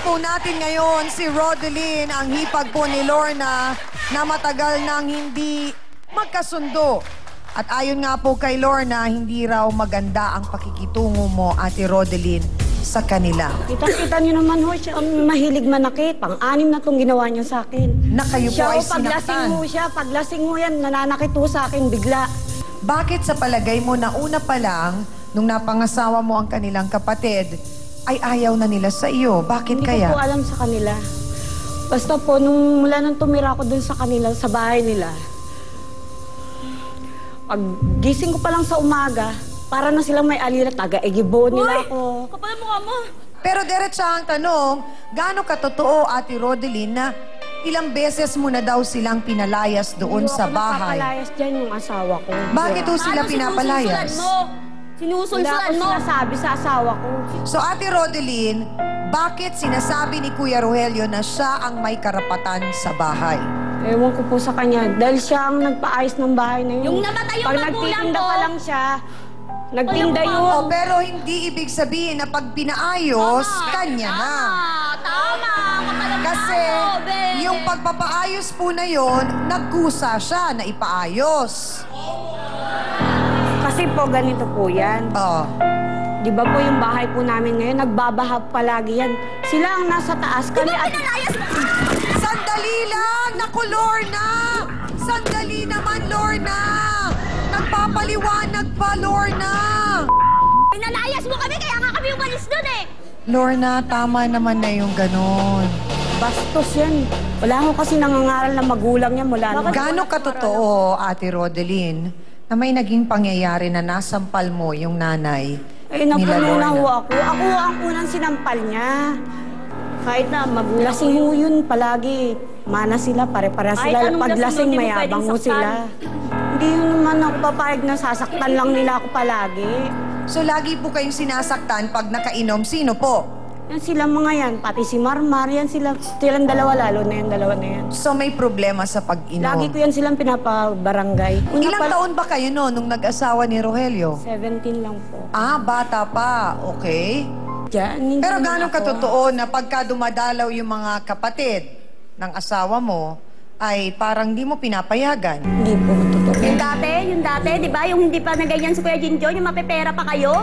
po natin ngayon si Rodeline, ang hipag po ni Lorna na matagal nang hindi magkasundo. At ayon nga po kay Lorna, hindi raw maganda ang pakikitungo mo, Ate Rodeline, sa kanila. Kita niyo naman ho, siya mahilig manakit. Pang-anim na itong ginawa niya sa akin. Na kayo po Siya ay ho, paglasing sinaktan. ho siya, paglasing ho yan, nananakit ho sa akin bigla. Bakit sa palagay mo na una pa lang, nung napangasawa mo ang kanilang kapatid, ay ayaw na nila sa iyo? Bakit Hindi kaya? ko po alam sa kanila. Basta po, nung mula nang tumira ko dun sa kanila, sa bahay nila, pag gising ko pa lang sa umaga, para na silang may alila, taga-egibo nila ako. Kapal ang mukha mo. Pero diretsa ang tanong, gaano katotoo, Ate Rodeline, na ilang beses mo na daw silang pinalayas doon sa bahay? Hindi ako napapalayas dyan yung asawa ko. Bakit ho sila pinapalayas? Wala Sinusulsulan ako mo. sinasabi sa asawa ko. So, Ate Rodeline, bakit sinasabi ni Kuya Rogelio na siya ang may karapatan sa bahay? Ewan ko po sa kanya. Dahil siya ang nagpaayos ng bahay na yun. Yung namatay yung Pag magulang nagtitinda ko. pa lang siya, nagtinda Walang yun. Oh, pero hindi ibig sabihin na pag pinaayos, kanya na. Tama. Kapal ang Kasi mukha mo, be. yung pagpapaayos po na yon, nagkusa siya na ipaayos. Kasi po, ganito po yan. Oh. Di ba po yung bahay po namin ngayon, nagbabahab palagi yan. Sila ang nasa taas kami at... Pinalayas mo. Sandali lang! Naku, Lorna! Sandali naman, Lorna! Nagpapaliwanag pa, Lorna! Pinalayas mo kami, kaya nga kami umalis dun eh. Lorna, tama naman na yung ganon. Bastos yan. Wala ko kasi nangangaral na magulang yan mula nung... Gaano katotoo, Ate Rodeline, na may naging pangyayari na nasampal mo yung nanay Eh, nila napuno na ho Lorna? ako. Ako ang unang sinampal niya. Kahit na maglasing ho yun palagi. Mana sila, pare-para Kahit sila. anong Paglasing, lasing, hindi mo mayabang ho pwedeng sila. Hindi yun naman ako papayag na sasaktan lang nila ako palagi. So, lagi po kayong sinasaktan pag nakainom. Sino po? Yan sila mga yan, pati si Marmar, yan sila. Silang dalawa, lalo na yan, dalawa na yan. So, may problema sa pag-inom. Lagi ko yan silang pinapabarangay. Una Ilang taon ba kayo no, nung nag-asawa ni Rogelio? 17 lang po. Ah, bata pa. Okay. Diyan, hindi Pero naman gano'ng ako. katotoo na pagka dumadalaw yung mga kapatid ng asawa mo, ay parang di mo pinapayagan? Hindi po, totoo. Yung dati, di ba? Yung hindi pa na ganyan si Kuya Jinjo, yung mapipera pa kayo.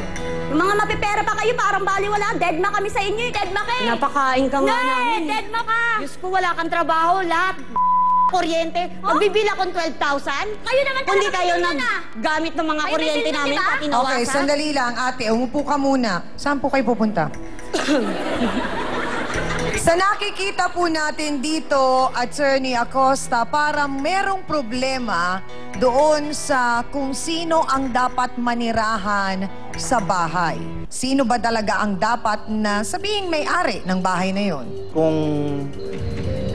Yung mga mapipera pa kayo, parang baliwala. Deadma kami sa inyo, deadma ka eh. Napakain ka nga Nay, namin. deadma ka. Diyos ko, wala kang trabaho, lahat. Kuryente. Magbibila akong 12,000. Kayo naman Kung di talaga kayo yun, ah. naggamit ng mga Kayo may kuryente bilhin, namin, di ba? pati nawasan. Okay, sandali lang, ate. Umupo ka muna. Saan po kayo pupunta? Sa nakikita po natin dito, Attorney Acosta, para merong problema doon sa kung sino ang dapat manirahan sa bahay. Sino ba talaga ang dapat na sabihing may-ari ng bahay na yon? Kung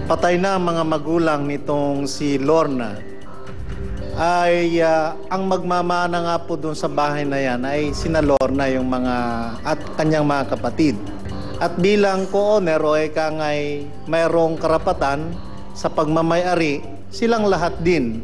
patay na ang mga magulang nitong si Lorna, ay ang magmamana nga po doon sa bahay na yan ay sina Lorna yung mga at kanyang mga kapatid. At bilang co-owner o eka nga'y mayroong karapatan sa pagmamayari, silang lahat din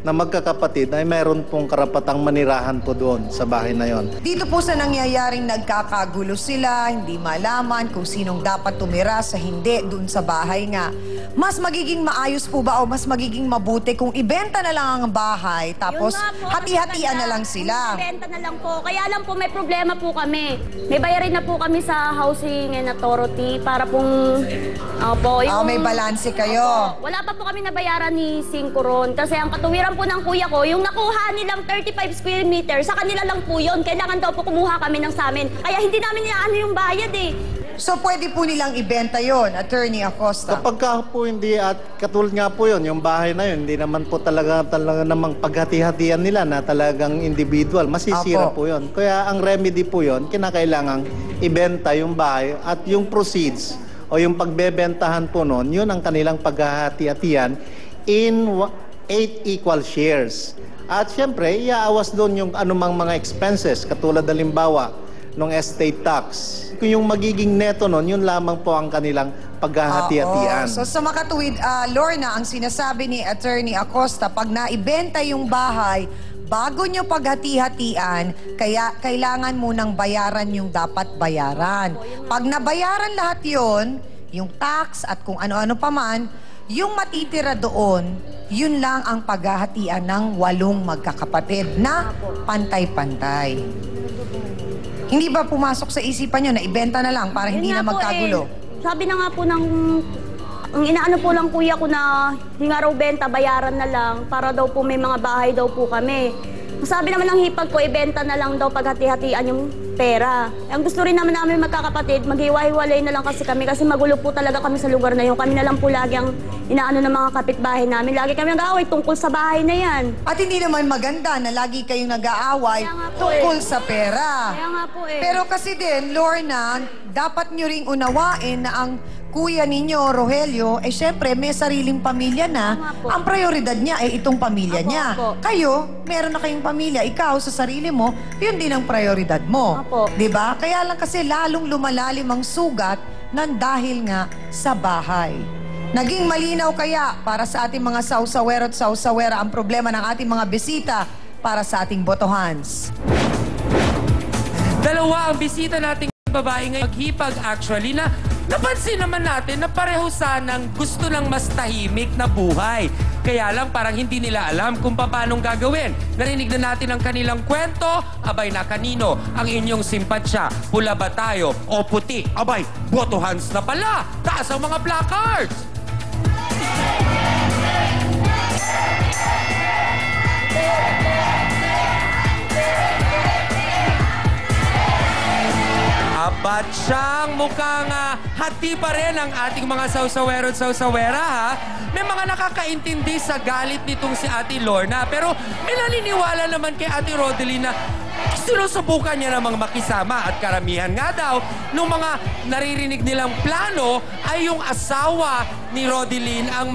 na magkakapatid ay mayroon pong karapatang manirahan po doon sa bahay na yon. Dito po sa nangyayaring nagkakagulo sila, hindi malaman kung sinong dapat tumira sa hindi doon sa bahay nga. Mas magiging maayos po ba o mas magiging mabuti kung ibenta na lang ang bahay tapos Yun nga po, hati-hatian mas na lang maganda. sila? Benta na lang po. Kaya lang po may problema po kami. May bayarin na po kami sa housing and authority para pong... Opo, Ah, may balanse kayo. Wala pa po kami nabayaran ni Singkuron kasi ang katuwiran po ng kuya ko, yung nakuha nilang 35 square meter, sa kanila lang po yun. Kailangan daw po kumuha kami ng sa amin. Kaya hindi namin inaano yung bayad eh. So pwede po nilang ibenta yon, Attorney Acosta? Kapag ka po hindi at katulad nga po yun, yung bahay na yun, hindi naman po talaga namang paghati-hatian nila na talagang individual. Masisira Apo. po yun. Kaya ang remedy po yun, kinakailangang ibenta yung bahay at yung proceeds o yung pagbebentahan po nun, yun ang kanilang paghahati-hatian in 8 equal shares. At syempre, iaawas doon yung anumang mga expenses, katulad halimbawa ng estate tax. Kung yung magiging neto nun, yun lamang po ang kanilang paghahati-hatian. Oo. So sa makatuwid, Lorna, ang sinasabi ni Attorney Acosta, pag naibenta yung bahay, bago nyo paghati-hatian, kaya kailangan munang bayaran yung dapat bayaran. Pag nabayaran lahat yon, yung tax at kung ano-ano pa man, yung matitira doon, yun lang ang paghahatian ng 8 magkakapatid na pantay-pantay. Hindi ba pumasok sa isipan nyo na ibenta na lang para hindi Yun na nga po magkagulo? Sabi na nga po ng... Ang inaano po lang kuya ko na hindi nga raw benta, bayaran na lang para daw po may mga bahay daw po kami. Sabi naman ng hipag ko, ibenta na lang daw paghati-hatian yung pera. Ang gusto rin naman namin magkakapatid, maghiwa-hiwalay na lang kasi kami kasi magulo po talaga kami sa lugar na yun. Kami na lang po lagi ang inaano ng mga kapitbahay namin. Lagi kami nag-aaway tungkol sa bahay na yan. At hindi naman maganda na lagi kayong nag-aaway Kaya nga po tungkol sa pera. Kaya nga po Pero kasi din, Lorna, dapat nyo ring unawain na ang kuya ninyo, Rogelio, syempre may sariling pamilya na. Tama po. Ang prioridad niya ay itong pamilya Apo, niya. apo. Kayo, meron na kayong pamilya. Ikaw sa sarili mo, yun din ang prioridad mo. Apo. 'Di ba? Kaya lang kasi lalong lumalalim ang sugat ng dahil nga sa bahay. Naging malinaw kaya para sa ating mga sausawero at sausawera ang problema ng ating mga bisita para sa ating botohans. Dalawa ang bisita nating babae ngayon maghipag actually na napansin naman natin na pareho sanang gusto ng mas tahimik na buhay. Kaya lang parang hindi nila alam kung paanong gagawin. Narinig na natin ang kanilang kwento. Abay na kanino ang inyong simpatsya? Pula ba tayo o puti? Abay, botohans na pala. Taas ang mga placards. Abat siyang mukhang hati pa rin ang ating mga sausawero at sausawera, ha? May mga nakakaintindi sa galit nitong si Ate Lorna. Pero may naniniwala naman kay Ate Rodeline na sinusubukan niya namang makisama. At karamihan nga daw, nung mga naririnig nilang plano, ay yung asawa ni Rodeline ang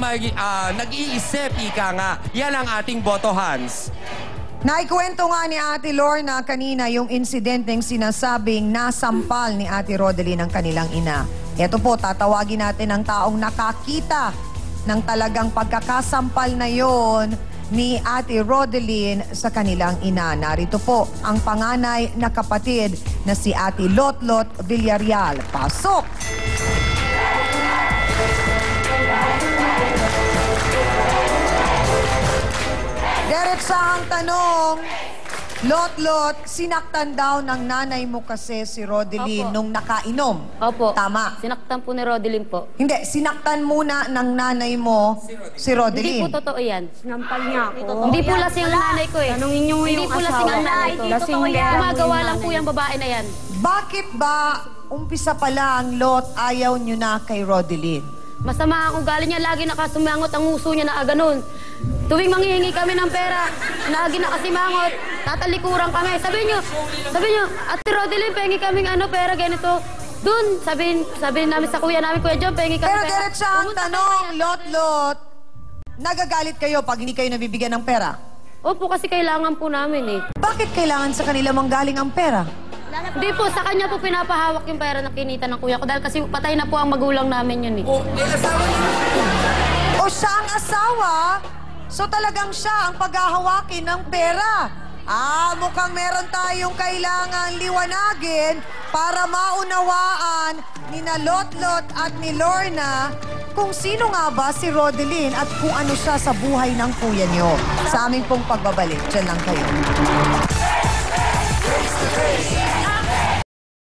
nag-iisip, ika nga. Yan ang ating botohans. Naikwento nga ni Ate Lorna kanina yung insidenteng sinasabing nasampal ni Ate Rodeline ang kanilang ina. Ito po, tatawagin natin ang taong nakakita ng talagang pagkakasampal na yon ni Ate Rodeline sa kanilang ina. Narito po ang panganay na kapatid na si Ate Lotlot Villarreal. Pasok! Diretsahang tanong, Lotlot, sinaktan daw ng nanay mo kasi si Rodeline Opo. nung nakainom. Opo. Tama. Sinaktan po ni Rodeline po. Hindi, sinaktan muna ng nanay mo si Rodeline. Hindi po totoo yan. Sinampal niya ako. Hindi po lasing ang nanay ko eh. Tanungin niyo Hindi yung po lasing ang asawa. nanay ko. Lasing din. Gumagawa lang po yung babae na yan. Bakit ba umpisa pa lang, Lot, ayaw nyo na kay Rodeline? Masama ako galing niya, lagi nakasumangot ang uso niya na ganun. Tuwing manghihingi kami ng pera, lagi nakasimangot, tatalikuran kami. Sabi niyo, Ate Rodeline, pengi kaming pera ganito. Doon, sabihin namin sa kuya namin, Kuya John, pengi kami Pero pera. diretsahang Pumunta tanong, kami. Lot, nagagalit kayo pag hindi kayo nabibigyan ng pera? Opo, kasi kailangan po namin eh. Bakit kailangan sa kanila manggaling ang pera? Hindi po, sa kanya po pinapahawak yung pera na kinita ng kuya ko dahil kasi patay na po ang magulang namin yun eh. O, may asawa niyo. O siya ang asawa, so talagang siya ang paghahawakin ng pera. Mukhang meron tayong kailangang liwanagin para maunawaan ni na Lotlot at ni Lorna kung sino nga ba si Rodeline at kung ano siya sa buhay ng kuya niyo. Sa aming pong pagbabalik, dyan lang kayo.